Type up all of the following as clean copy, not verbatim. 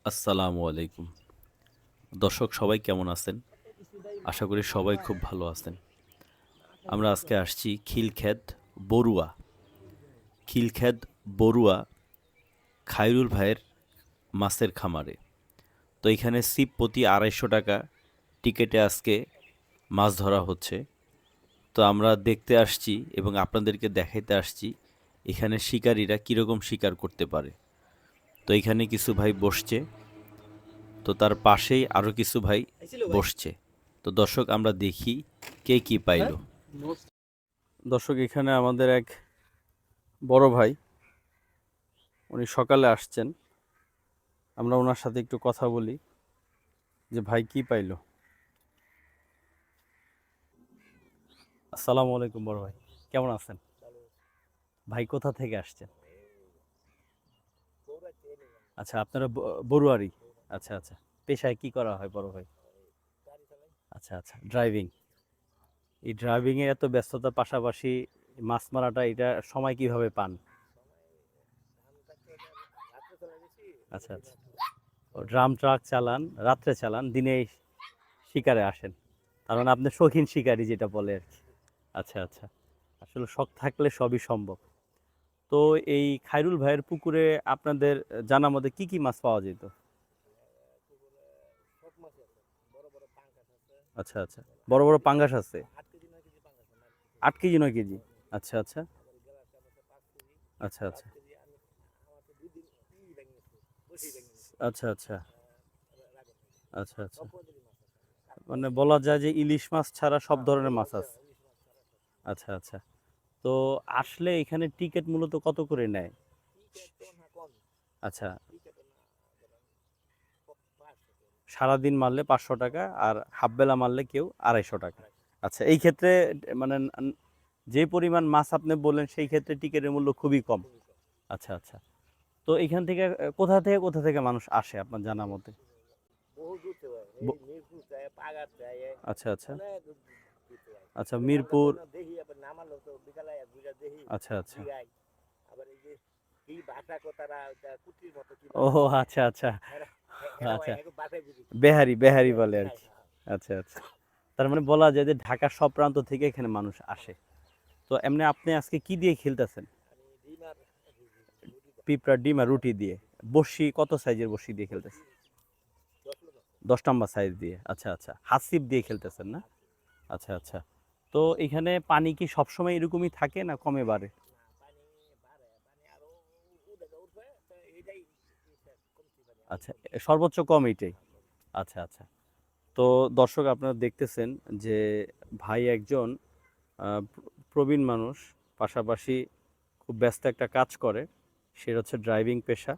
আসসালামু আলাইকুম। দর্শক সবাই কেমন আছেন? আশা করি সবাই খুব ভালো আছেন। আমরা আজকে আসছি খিলক্ষেত বড়ুয়া। খিলক্ষেত বড়ুয়া খায়রুল ভাইয়ের মাছের খামারে। তো এখানে সিপ প্রতি ৳২৫০ টিকেটে আজকে মাছ ধরা হচ্ছে। তো আমরা দেখতে আসছি এবং আপনাদেরকে দেখাইতে আসছি এখানে শিকারীরা কীরকম শিকার করতে পারে। তো এখানে কিছু ভাই বসছে, তো তার পাশেই আরও কিছু ভাই বসছে। তো দর্শক আমরা দেখি কে কি পাইল। দর্শক এখানে আমাদের এক বড় ভাই, উনি সকালে আসছেন। আমরা ওনার সাথে একটু কথা বলি যে ভাই কি পাইলো। আসসালামু আলাইকুম বড় ভাই, কেমন আছেন? ভাই কোথা থেকে আসছেন? আচ্ছা, আপনারা বড়ুয়ারি। আচ্ছা আচ্ছা, পেশায় কি করা হয় বড় ভাই? আচ্ছা আচ্ছা, ড্রাইভিং। এই ড্রাইভিংয়ে এত ব্যস্ততার পাশাপাশি মাছ মারাটা, এটা সময় কিভাবে পান? আচ্ছা আচ্ছা, ও ড্রাম ট্রাক চালান, রাত্রে চালান, দিনে শিকারে আসেন। তার মানে আপনি শৌখিন শিকারী যেটা বলে আর কি। আচ্ছা আচ্ছা, আসলে শখ থাকলে সবই সম্ভব। তো এই খায়রুল ভাইয়ের পুকুরে আপনাদের জানা মতে কি কি মাছ পাওয়া যেত? আচ্ছা আচ্ছা, বড় বড় পাঙ্গাস আছে। 8 কেজি 9 কেজি? আচ্ছা আচ্ছা আচ্ছা আচ্ছা আচ্ছা আচ্ছা আচ্ছা আচ্ছা, মানে বলা যায় যে ইলিশ মাছ ছাড়া সব ধরনের মাছ আছে। আচ্ছা আচ্ছা, তো আসলে এখানে টিকিট মূলত কত করে নেয়? আচ্ছা, সারাদিন মারলে 500 টাকা, আর হাফ বেলা মারলে কেউ 250 টাকা। আচ্ছা, এই ক্ষেত্রে মানে যে পরিমাণ মাছ আপনি বললেন সেই ক্ষেত্রে টিকিটের মূল্য খুবই কম। আচ্ছা আচ্ছা, তো এখান থেকে কোথা থেকে মানুষ আসে আপনার জানা মতে? আচ্ছা আচ্ছা আচ্ছা, মিরপুর। আচ্ছা আচ্ছা, ও আচ্ছা আচ্ছা আচ্ছা, বেহারি বেহারি বলে আর কি। আচ্ছা আচ্ছা, তার মানে বলা যায় যে ঢাকার সব প্রান্ত থেকে এখানে মানুষ আসে। তো এমনি আপনি আজকে কি দিয়ে খেলতেছেন? পিঁপড়ার ডিম আর রুটি দিয়ে। বড়শি কত সাইজের বড়শি দিয়ে খেলতেছেন? 10 নম্বর সাইজ দিয়ে। আচ্ছা আচ্ছা, হাত ছিপ দিয়ে খেলতেছেন না? আচ্ছা আচ্ছা, তো এখানে পানি কি সবসময় এরকমই থাকে না কমে বাড়ে? আচ্ছা, সর্বোচ্চ কম এইটাই। আচ্ছা আচ্ছা, তো দর্শক আপনারা দেখতেছেন যে ভাই একজন প্রবীণ মানুষ, পাশাপাশি খুব ব্যস্ত একটা কাজ করে, সেটা হচ্ছে ড্রাইভিং পেশা।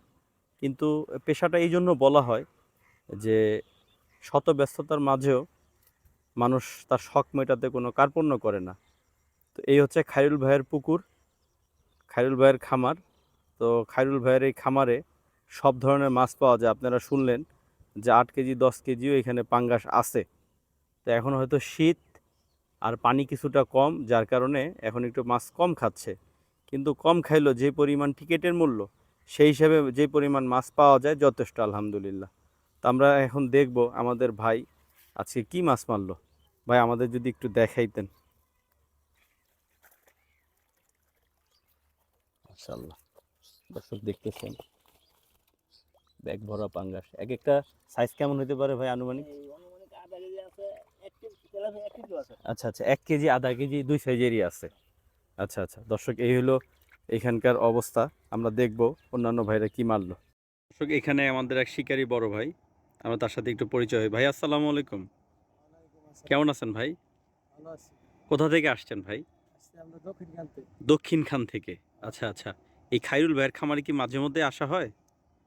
কিন্তু পেশাটা এই জন্য বলা হয় যে শত ব্যস্ততার মাঝেও মানুষ তার শখ মেটাতে কোনো কার্পণ্য করে না। তো এই হচ্ছে খায়রুল ভাইয়ের পুকুর, খায়রুল ভাইয়ের খামার। তো খায়রুল ভাইয়ের এই খামারে সব ধরনের মাছ পাওয়া যায়। আপনারা শুনলেন যে 8 কেজি 10 কেজিও এখানে পাঙ্গাস আছে। তো এখন হয়তো শীত আর পানি কিছুটা কম, যার কারণে এখন একটু মাছ কম খাচ্ছে। কিন্তু কম খাইলেও যে পরিমাণ টিকিটের মূল্য, সেই হিসাবে যে পরিমাণ মাছ পাওয়া যায় যথেষ্ট, আলহামদুলিল্লাহ। তো আমরা এখন দেখব আমাদের ভাই আজকে কি মাছ মারলো। ভাই আমাদের যদি একটু দেখাইতেন। মাশাআল্লাহ, দর্শক দেখতেছেন ব্যাগ ভরা পাঙ্গাস। এক একটা সাইজ কেমন হতে পারে ভাই আনুমানিক? আচ্ছা আচ্ছা, 1 কেজি আধা কেজি দুই সাইজেরই আছে। আচ্ছা আচ্ছা, দর্শক এই হলো এখানকার অবস্থা। আমরা দেখব অন্যান্য ভাইরা কি মারলো। দর্শক এখানে আমাদের এক শিকারী বড় ভাই, আমরা তার সাথে একটু পরিচয় হই। ভাই আসসালামু আলাইকুম, কেমন আছেন ভাই? কোথা থেকে আসছেন ভাই? দক্ষিণ খান থেকে। আচ্ছা আচ্ছা, এই খায়রুল ভাইয়ের খামারে কি মাঝে মধ্যে আসা হয়?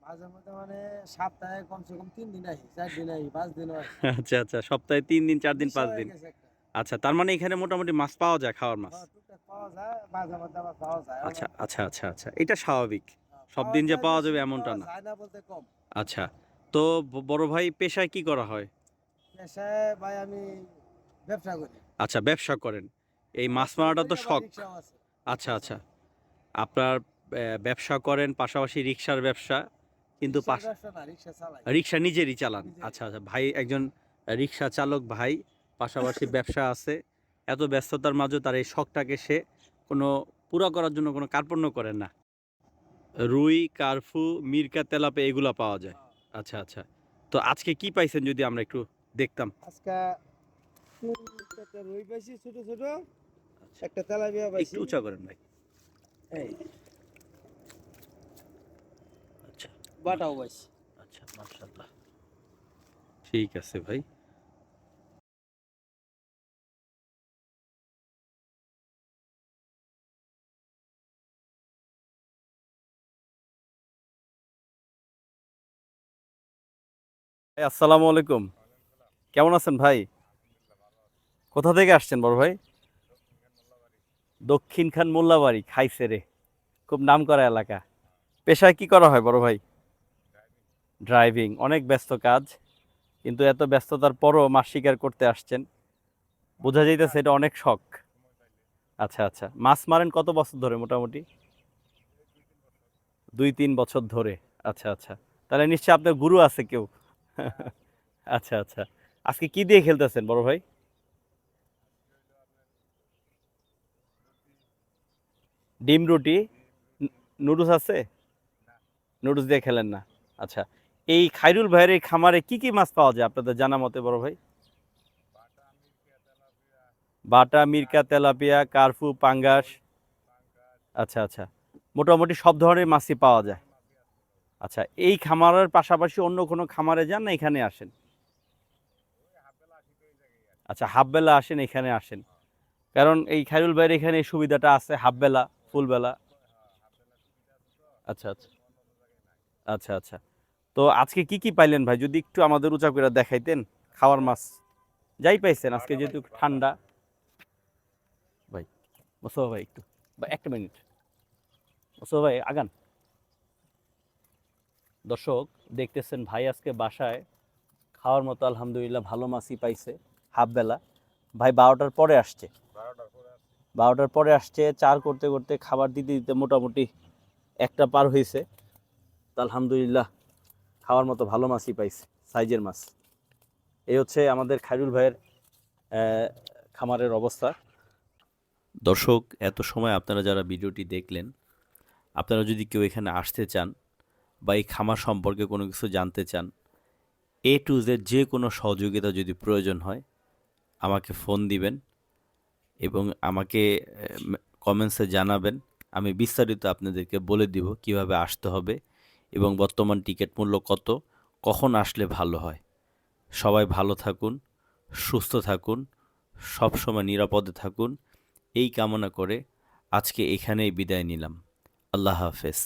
মাঝে মধ্যে মানে সপ্তাহে কমসে কম 3 দিন আসি, 4 দিন আসি, 5 দিনও আসি। আচ্ছা আচ্ছা, সপ্তাহে 3 দিন 4 দিন নেশা 5 দিন। হয়ে গেছে একটা। আচ্ছা, তার মানে এখানে মোটামুটি মাছ পাওয়া যায়, খাওয়ার মাছ। টুকটাক পাওয়া যায়, মাঝে মধ্যে আবার পাওয়া যায় আচ্ছা না। আচ্ছা আচ্ছা আচ্ছা, এটা স্বাভাবিক। সব পাওয়া দিন যে যায় পাওয়া বেশি, যাবে এমনটা পাওয়া না। যায় না বলতে কম। আচ্ছা, তো বড় ভাই পেশায় কি করা হয়? পেশায় ভাই আমি ব্যবসা করি। আচ্ছা, ব্যবসা করেন। এই মাছ ব্যবসাও মারাটা করি তো আবার শখ। রিক্সাও আছে। আচ্ছা রিক্সা আছে আচ্ছা, আমার। আপনার ব্যবসা করেন, পাশাপাশি রিক্সার ব্যবসা, কিন্তু রিক্সার ব্যবসা না, রিক্সা চালাই। রিক্সা নিজেরই চালান। নিজেরই। আচ্ছা আচ্ছা, ভাই একজন রিক্সা চালক ভাই, পাশাপাশি ব্যবসা আছে। এত ব্যস্ততার মাঝে তার এই শখটাকে সে কোনো পুরা করার জন্য কোনো কার্পণ্য করেন না। রুই, কার্ফু, মিরকা, তেলাপিয়া এগুলা পাওয়া যায়। আচ্ছা আচ্ছা। তো আজকে কি পাইছেন যদি আমরা একটু দেখতাম? আজকে একটা রুই পাইছি ছোট ছোট, আচ্ছা, একটা তেলাপিয়া পাইছি। একটু উঁচা করেন ভাই। এই আচ্ছা বাটাও পাইছি। আচ্ছা, মাশাআল্লাহ। ঠিক আছে ভাই। ভাই আসসালামু আলাইকুম। কেমন আছেন ভাই? কোথা থেকে আসছেন বড় ভাই? দক্ষিণখান মোল্লাবাড়ি, খাইছে রে। খুব নামকরা এলাকা। পেশায় কি করা হয় বড় ভাই? ড্রাইভিং। অনেক ব্যস্ত কাজ, কিন্তু এত ব্যস্ততার পরও মাছ শিকার করতে আসছেন। বোঝা যাইতেছে এটা অনেক শখ। আচ্ছা আচ্ছা, মাছ মারেন কত বছর ধরে মোটামুটি? 2-3 বছর ধরে। আচ্ছা আচ্ছা, তাহলে নিশ্চয়ই আপনার গুরু আছে কেউ। আচ্ছা আচ্ছা, আজকে কি দিয়ে খেলতেছেন বড় ভাই? ডিম রুটি, নুডলস আছে? নুডলস দিয়ে খেলেন না? আচ্ছা, এই খাইরুল ভাইয়ের এই খামারে কি কি মাছ পাওয়া যায় আপনাদের জানা মতে বড় ভাই? বাটা, মিরকা, তেলাপিয়া, কার্ফু, পাঙ্গাস। আচ্ছা আচ্ছা, মোটামুটি সব ধরনের মাছই পাওয়া যায়। আচ্ছা, এই খামারের পাশাপাশি অন্য কোনো খামারে যান না এখানে আসেন? আচ্ছা, হাফ বেলা আসেন, এখানে আসেন। কারণ এই খাইরুল ভাইয়ের এখানে এই সুবিধাটা আছে, হাফ বেলা, ফুল বেলা। আচ্ছা আচ্ছা আচ্ছা আচ্ছা। তো আজকে কি কি পাইলেন ভাই, যদি একটু আমাদের উঁচা করে দেখাইতেন? খাওয়ার মাছ যাই পাইছেন আজকে, যেহেতু ঠান্ডা। ভাই মোস্তফা ভাই একটু, বা একটা মিনিট, মোস্তফা ভাই আগান। দর্শক দেখতেছেন, ভাই আজকে বাসায় খাওয়ার মতো আলহামদুলিল্লাহ ভালো মাছই পাইছে। হাফ বেলা ভাই 12টার পরে আসছে, 12টার পরে আসছে, চার করতে করতে খাবার দিতে দিতে মোটামুটি একটা পার হয়েছে। তো আলহামদুলিল্লাহ খাওয়ার মতো ভালো মাছই পাইছে, সাইজের মাছ। এই হচ্ছে আমাদের খাইরুল ভাইয়ের খামারের অবস্থা। দর্শক, এত সময় আপনারা যারা ভিডিওটি দেখলেন, আপনারা যদি কেউ এখানে আসতে চান বা এই খামার সম্পর্কে কোনো কিছু জানতে চান, এ টু জেড যে কোনো সহযোগিতা যদি প্রয়োজন হয়, আমাকে ফোন দিবেন এবং আমাকে কমেন্টসে জানাবেন। আমি বিস্তারিত আপনাদেরকে বলে দিব কিভাবে আসতে হবে এবং বর্তমান টিকিট মূল্য কত, কখন আসলে ভালো হয়। সবাই ভালো থাকুন, সুস্থ থাকুন, সবসময় নিরাপদে থাকুন, এই কামনা করে আজকে এখানেই বিদায় নিলাম। আল্লাহ হাফেজ।